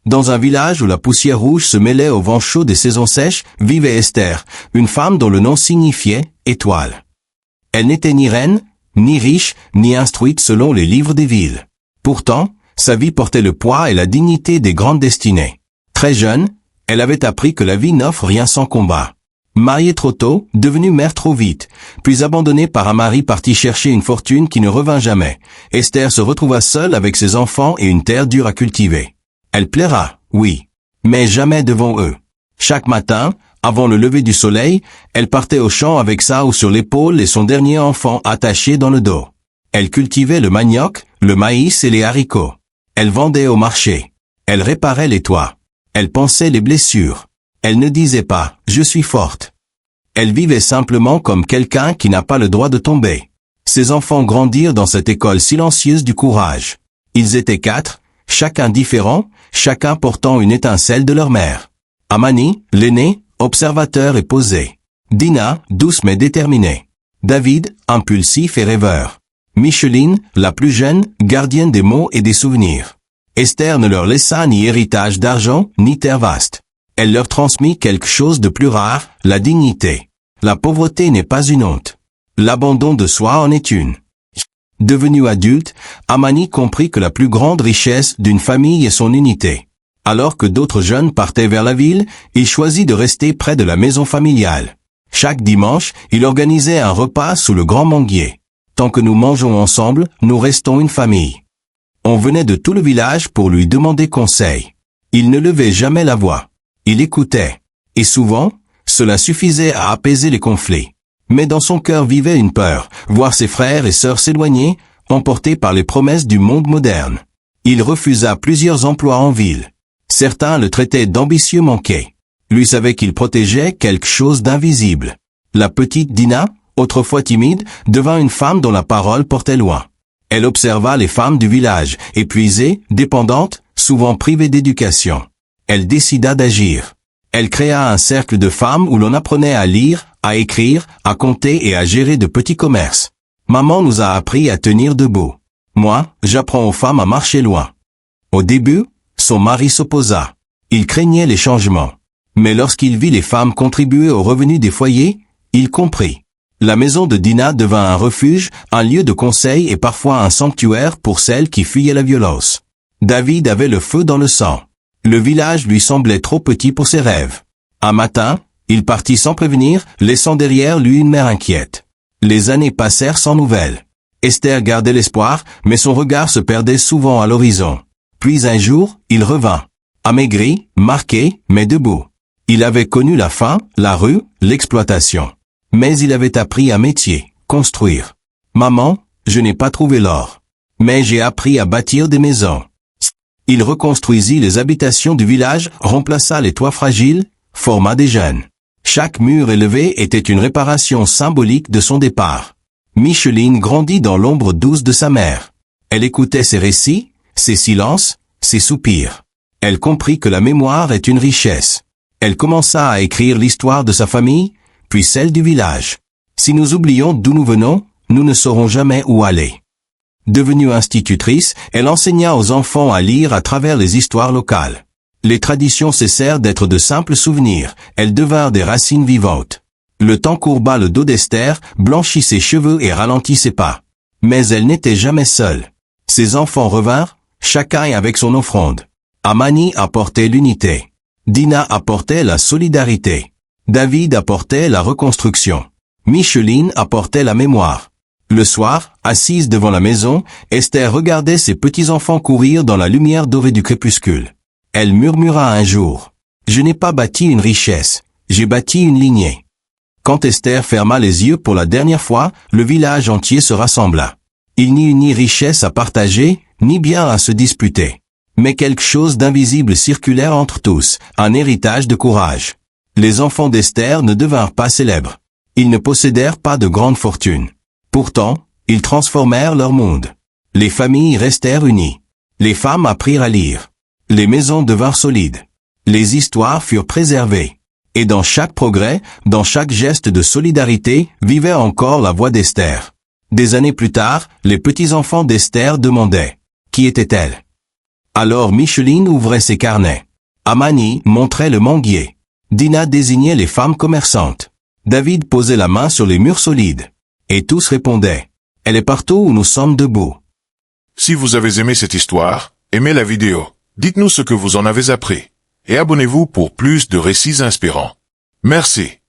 Dans un village où la poussière rouge se mêlait au vent chaud des saisons sèches, vivait Esther, une femme dont le nom signifiait « étoile ». Elle n'était ni reine, ni riche, ni instruite selon les livres des villes. Pourtant, sa vie portait le poids et la dignité des grandes destinées. Très jeune, elle avait appris que la vie n'offre rien sans combat. Mariée trop tôt, devenue mère trop vite, puis abandonnée par un mari parti chercher une fortune qui ne revint jamais, Esther se retrouva seule avec ses enfants et une terre dure à cultiver. Elle plaira, oui, mais jamais devant eux. Chaque matin, avant le lever du soleil, elle partait au champ avec ça ou sur l'épaule et son dernier enfant attaché dans le dos. Elle cultivait le manioc, le maïs et les haricots. Elle vendait au marché. Elle réparait les toits. Elle pansait les blessures. Elle ne disait pas « je suis forte ». Elle vivait simplement comme quelqu'un qui n'a pas le droit de tomber. Ses enfants grandirent dans cette école silencieuse du courage. Ils étaient 4, chacun différent, chacun portant une étincelle de leur mère. Amani, l'aîné, observateur et posé. Dina, douce mais déterminée. David, impulsif et rêveur. Micheline, la plus jeune, gardienne des mots et des souvenirs. Esther ne leur laissa ni héritage d'argent, ni terre vaste. Elle leur transmit quelque chose de plus rare, la dignité. La pauvreté n'est pas une honte. L'abandon de soi en est une. Devenu adulte, Amani comprit que la plus grande richesse d'une famille est son unité. Alors que d'autres jeunes partaient vers la ville, il choisit de rester près de la maison familiale. Chaque dimanche, il organisait un repas sous le grand manguier. Tant que nous mangeons ensemble, nous restons une famille. On venait de tout le village pour lui demander conseil. Il ne levait jamais la voix. Il écoutait. Et souvent, cela suffisait à apaiser les conflits. Mais dans son cœur vivait une peur, voir ses frères et sœurs s'éloigner, emportés par les promesses du monde moderne. Il refusa plusieurs emplois en ville. Certains le traitaient d'ambitieux manqué. Lui savait qu'il protégeait quelque chose d'invisible. La petite Dina, autrefois timide, devint une femme dont la parole portait loin. Elle observa les femmes du village, épuisées, dépendantes, souvent privées d'éducation. Elle décida d'agir. Elle créa un cercle de femmes où l'on apprenait à lire, à écrire, à compter et à gérer de petits commerces. Maman nous a appris à tenir debout. Moi, j'apprends aux femmes à marcher loin. Au début, son mari s'opposa. Il craignait les changements. Mais lorsqu'il vit les femmes contribuer aux revenus des foyers, il comprit. La maison de Dina devint un refuge, un lieu de conseil et parfois un sanctuaire pour celles qui fuyaient la violence. David avait le feu dans le sang. Le village lui semblait trop petit pour ses rêves. Un matin, il partit sans prévenir, laissant derrière lui une mère inquiète. Les années passèrent sans nouvelles. Esther gardait l'espoir, mais son regard se perdait souvent à l'horizon. Puis un jour, il revint. Amaigri, marqué, mais debout. Il avait connu la faim, la rue, l'exploitation. Mais il avait appris un métier, construire. Maman, je n'ai pas trouvé l'or. Mais j'ai appris à bâtir des maisons. Il reconstruisit les habitations du village, remplaça les toits fragiles, forma des jeunes. Chaque mur élevé était une réparation symbolique de son départ. Micheline grandit dans l'ombre douce de sa mère. Elle écoutait ses récits, ses silences, ses soupirs. Elle comprit que la mémoire est une richesse. Elle commença à écrire l'histoire de sa famille, puis celle du village. Si nous oublions d'où nous venons, nous ne saurons jamais où aller. Devenue institutrice, elle enseigna aux enfants à lire à travers les histoires locales. Les traditions cessèrent d'être de simples souvenirs, elles devinrent des racines vivantes. Le temps courba le dos d'Esther, blanchit ses cheveux et ralentit ses pas. Mais elle n'était jamais seule. Ses enfants revinrent, chacun avec son offrande. Amani apportait l'unité. Dina apportait la solidarité. David apportait la reconstruction. Micheline apportait la mémoire. Le soir, assise devant la maison, Esther regardait ses petits-enfants courir dans la lumière dorée du crépuscule. Elle murmura un jour. « Je n'ai pas bâti une richesse, j'ai bâti une lignée. » Quand Esther ferma les yeux pour la dernière fois, le village entier se rassembla. Il n'y eut ni richesse à partager, ni bien à se disputer. Mais quelque chose d'invisible circulait entre tous, un héritage de courage. Les enfants d'Esther ne devinrent pas célèbres. Ils ne possédèrent pas de grande fortune. Pourtant, ils transformèrent leur monde. Les familles restèrent unies. Les femmes apprirent à lire. Les maisons devinrent solides. Les histoires furent préservées. Et dans chaque progrès, dans chaque geste de solidarité, vivait encore la voix d'Esther. Des années plus tard, les petits-enfants d'Esther demandaient « Qui était-elle » Alors Micheline ouvrait ses carnets. Amani montrait le manguier. Dina désignait les femmes commerçantes. David posait la main sur les murs solides. Et tous répondaient. Elle est partout où nous sommes debout. Si vous avez aimé cette histoire, aimez la vidéo. Dites-nous ce que vous en avez appris. Et abonnez-vous pour plus de récits inspirants. Merci.